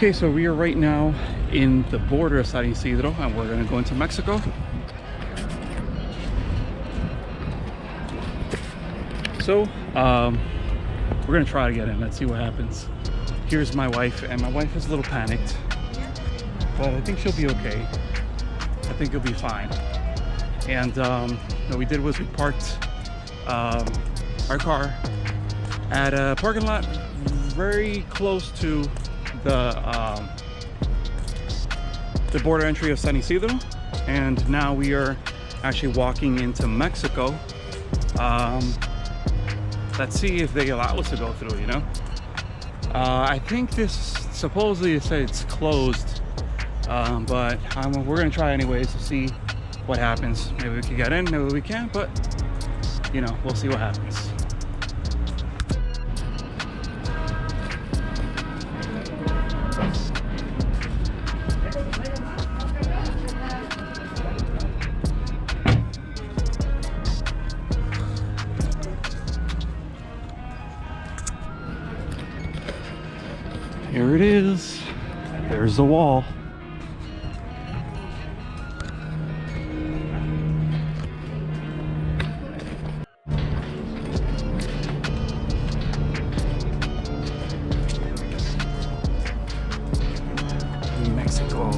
Okay, so we are right now in the border of San Ysidro, and we're gonna go into Mexico. So we're gonna try to get in. Let's see what happens. Here's my wife, and my wife is a little panicked, but I think she'll be okay. I think it'll be fine. And what we did was we parked our car at a parking lot very close to the border entry of San Ysidro, and now we are actually walking into Mexico. Let's see if they allow us to go through, you know. I think this supposedly it said it's closed, but we're gonna try anyways to see what happens. Maybe we can get in, maybe we can't, but you know, we'll see what happens. Here it is. There's the wall. Mexico.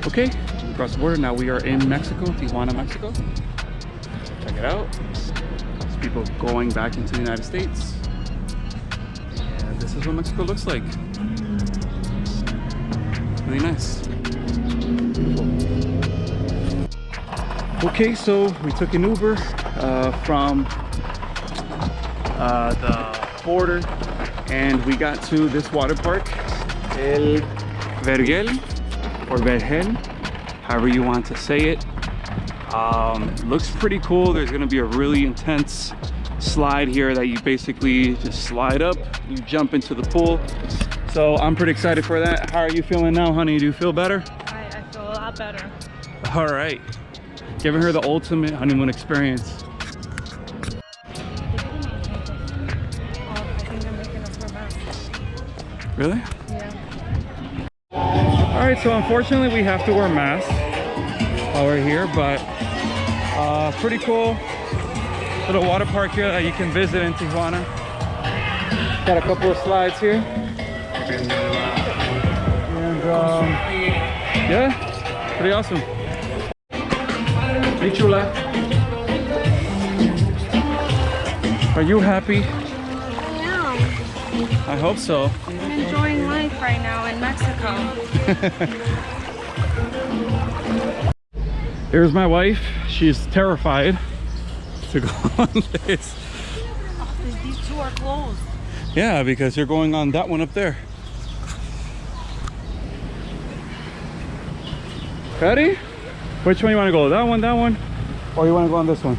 Okay, across the border. Now we are in Mexico, Tijuana, Mexico. Check it out. People going back into the United States, and this is what Mexico looks like. Really nice. Okay, so we took an Uber from the border, and we got to this water park, El Vergel or Vergel, however you want to say it. Looks pretty cool. There's gonna be a really intense slide here that you basically just slide up, you jump into the pool. So I'm pretty excited for that. How are you feeling now, honey? Do you feel better? I feel a lot better. All right, giving her the ultimate honeymoon experience. Really? Yeah. All right, so unfortunately we have to wear masks while we're here, but pretty cool little water park here that you can visit in Tijuana. Got a couple of slides here, and yeah, pretty awesome. Hey chula, are you happy? I am. I hope so. I'm enjoying life right now in Mexico. Here's my wife. She's terrified to go on this. Oh, these two are closed. Yeah, because you're going on that one up there. Ready? Which one you want to go? That one, or you want to go on this one?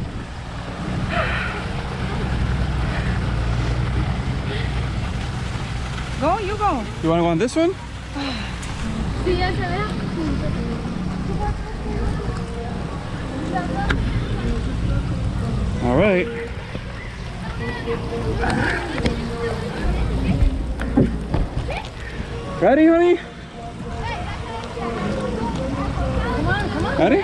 Go, you go. You want to go on this one? All right. Ready, honey? Come on. Ready?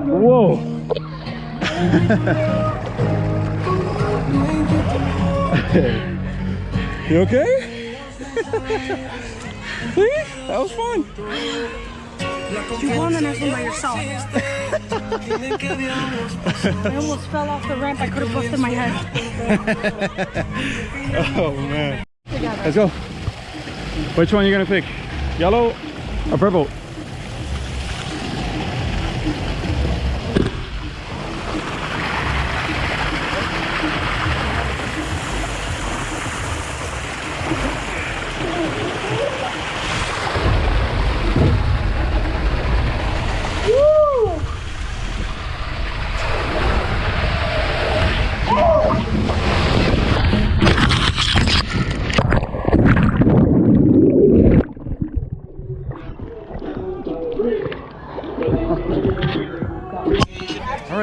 Whoa. You okay? See? That was fun. You won the next one by yourself. I almost fell off the ramp. I could have busted my head. Oh man. Let's go. Which one are you gonna pick? Yellow or purple?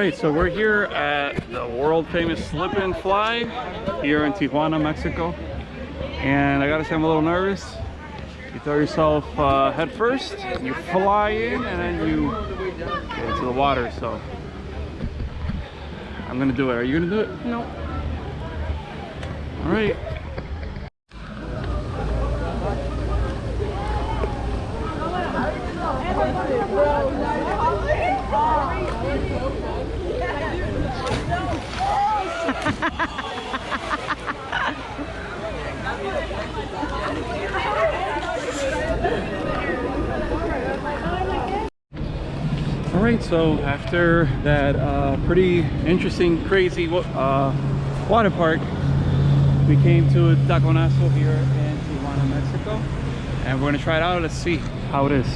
right, so we're here at the world famous Slip and Fly here in Tijuana, Mexico. And I gotta say, I'm a little nervous. You throw yourself head first, you fly in, and then you get into the water. So I'm gonna do it. Are you gonna do it? No. All right. All right, so after that pretty interesting, crazy water park, we came to a taconazo here in Tijuana, Mexico, and we're gonna try it out. Let's see how it is.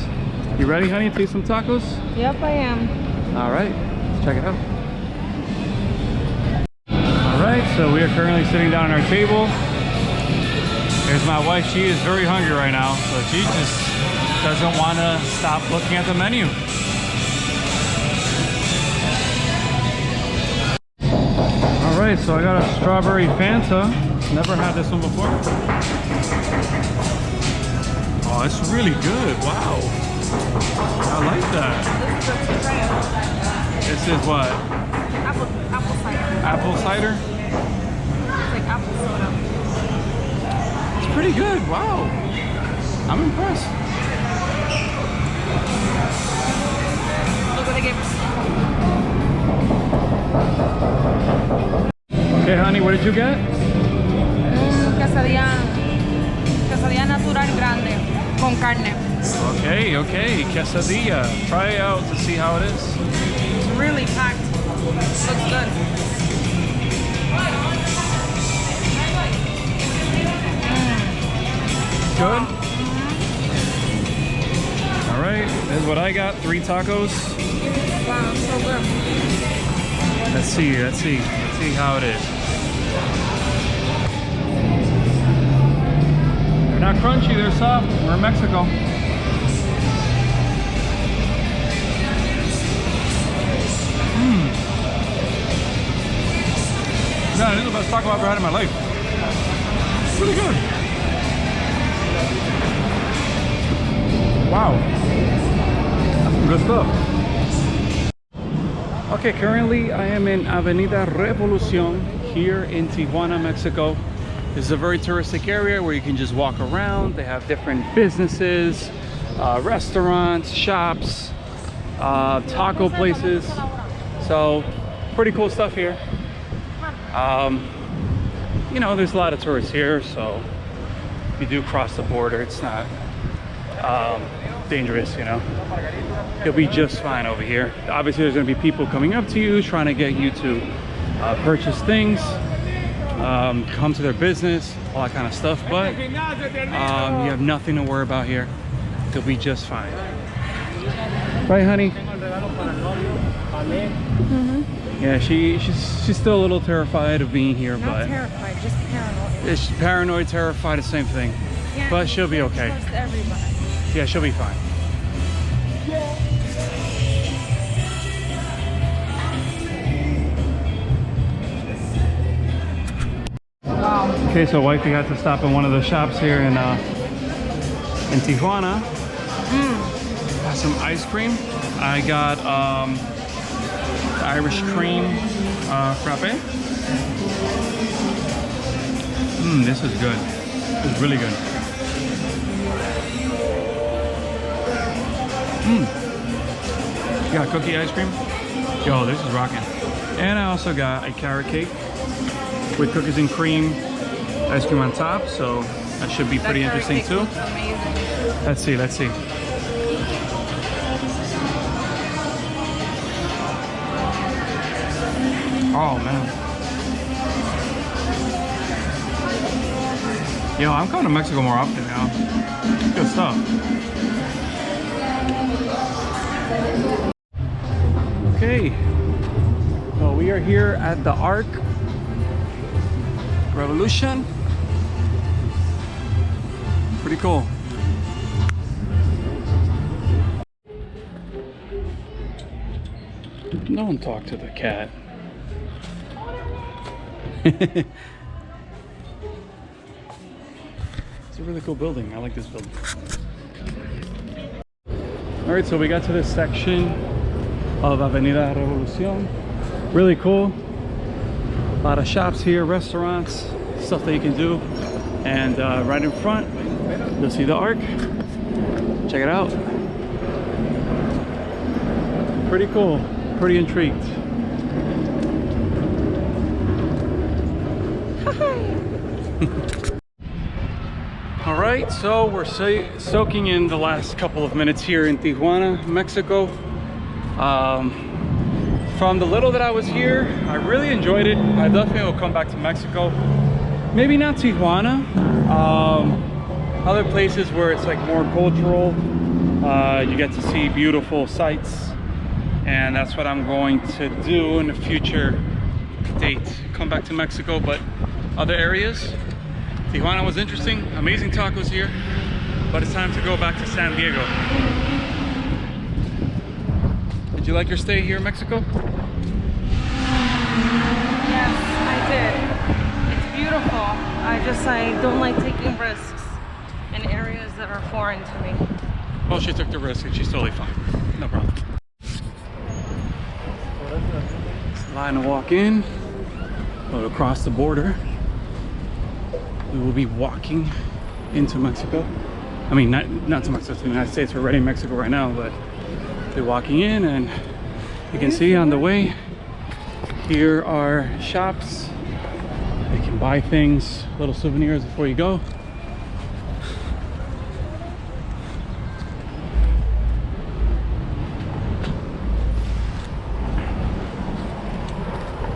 You ready, honey, to eat some tacos? Yep, I am. All right, let's check it out. All right, so we are currently sitting down at our table. Here's my wife. She is very hungry right now, so she just doesn't want to stop looking at the menu. All right, so I got a strawberry Fanta. Never had this one before. Oh, it's really good. Wow. I like that. This is what? Apple cider. Apple cider? It's like apple soda. It's pretty good. Wow. I'm impressed. Look what they gave us. Okay, honey, what did you get? Quesadilla natural grande con carne. Okay, okay, quesadilla. Try it out to see how it is. It's really packed. Looks good. Good? All right, this is what I got. 3 tacos. Wow, so good. Let's see how it is. They're not crunchy, they're soft. We're in Mexico. Yeah, this is the best taco I've ever had in my life. Really good. Wow. That's some good stuff. Okay, currently I am in Avenida Revolucion here in Tijuana, Mexico. This is a very touristic area where you can just walk around. They have different businesses, restaurants, shops, taco places. So pretty cool stuff here. You know, there's a lot of tourists here, so if you do cross the border, it's not dangerous, you know. You'll be just fine over here. Obviously, there's going to be people coming up to you, trying to get you to purchase things, come to their business, all that kind of stuff, but you have nothing to worry about here. You'll be just fine. Right, honey? Mm-hmm. Yeah, she's still a little terrified of being here, Not but terrified, just paranoid. it's paranoid, terrified, the same thing. Yeah, But she'll be okay. Trust everybody. Yeah, she'll be fine. Wow. Okay, so wifey had to stop in one of the shops here in Tijuana. Got some ice cream. I got Irish cream frappe. This is good. This is really good. You got cookie ice cream? Yo, this is rocking. And I also got a carrot cake with cookies and cream, ice cream on top. So that should be pretty interesting too. Let's see, let's see. Oh man. Yo, I'm coming to Mexico more often now. Good stuff. Okay. So we are here at the Arc Revolution. Pretty cool. Don't talk to the cat. It's a really cool building. I like this building. All right, so we got to this section of Avenida Revolucion. Really cool. A lot of shops here, restaurants, stuff that you can do. And right in front, you'll see the Arc. Check it out. Pretty cool. Pretty intrigued. All right, so we're soaking in the last couple of minutes here in Tijuana, Mexico. From the little that I was here, I really enjoyed it. I definitely will come back to Mexico. Maybe not Tijuana. Other places where it's like more cultural. You get to see beautiful sights. And that's what I'm going to do in a future date. Come back to Mexico, but other areas. Tijuana was interesting, amazing tacos here, but it's time to go back to San Diego. Did you like your stay here in Mexico? Yes, I did. It's beautiful. I don't like taking risks in areas that are foreign to me. Well, she took the risk and she's totally fine. No problem. It's the line to walk in, go across the border. We will be walking into Mexico. I mean, not to Mexico, to the United States. We're already in Mexico right now, but we're walking in, and you can see on the way, here are shops. You can buy things, little souvenirs before you go.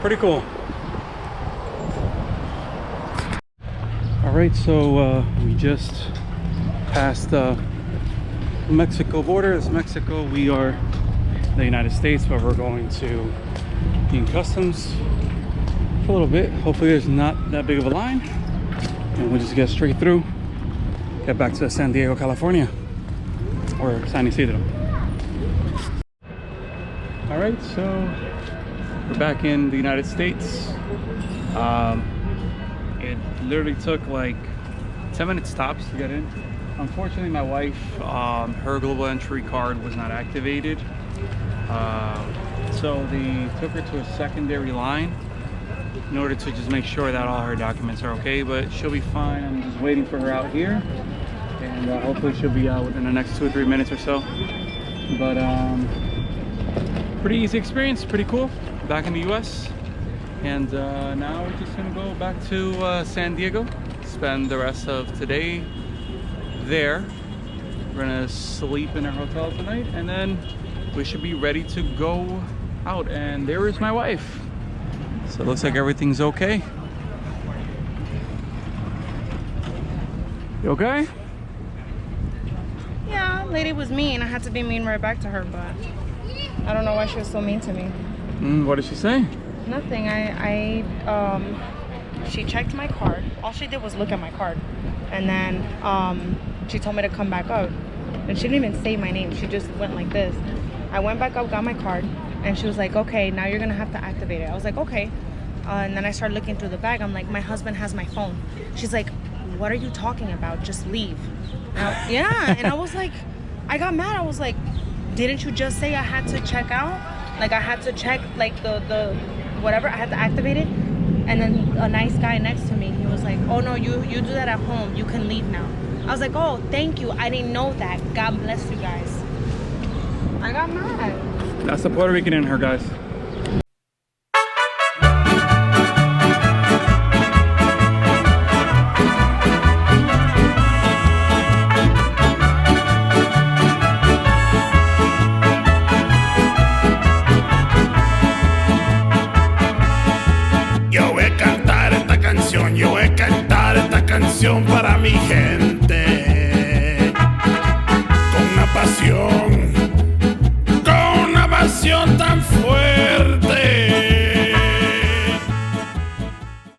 Pretty cool. All right, so we just passed the Mexico border. It's Mexico. We are in the United States, but we're going to be in customs for a little bit. Hopefully there's not that big of a line, and we'll just get straight through, get back to San Diego, California, or San Ysidro. All right, so we're back in the United States. It literally took like 10 minute stops to get in. Unfortunately, my wife, her global entry card was not activated. So they took her to a secondary line in order to just make sure that all her documents are okay, but she'll be fine. I'm just waiting for her out here, and hopefully she'll be out within the next 2 or 3 minutes or so. But pretty easy experience, pretty cool. Back in the US. And now we're just gonna go back to San Diego, spend the rest of today there. We're gonna sleep in our hotel tonight, and then we should be ready to go out. And there is my wife. So it looks like everything's okay. You okay? Yeah, lady was mean. I had to be mean right back to her, but I don't know why she was so mean to me. What did she say? Nothing. She checked my card. All she did was look at my card, and then she told me to come back up, and she didn't even say my name. She just went like this. I went back up, got my card, and she was like, okay, now you're gonna have to activate it. I was like, okay. And then I started looking through the bag. I'm like, my husband has my phone. She's like, what are you talking about? Just leave. Yeah. And I was like, I got mad. I was like, didn't you just say I had to check out? Like I had to check like the whatever, I had to activate it. And then a nice guy next to me, he was like, oh no, you do that at home, you can leave now. I was like, oh, thank you, I didn't know that. God bless you guys. I got mad. That's the Puerto Rican in her, guys. Yo voy a cantar esta canción para mi gente.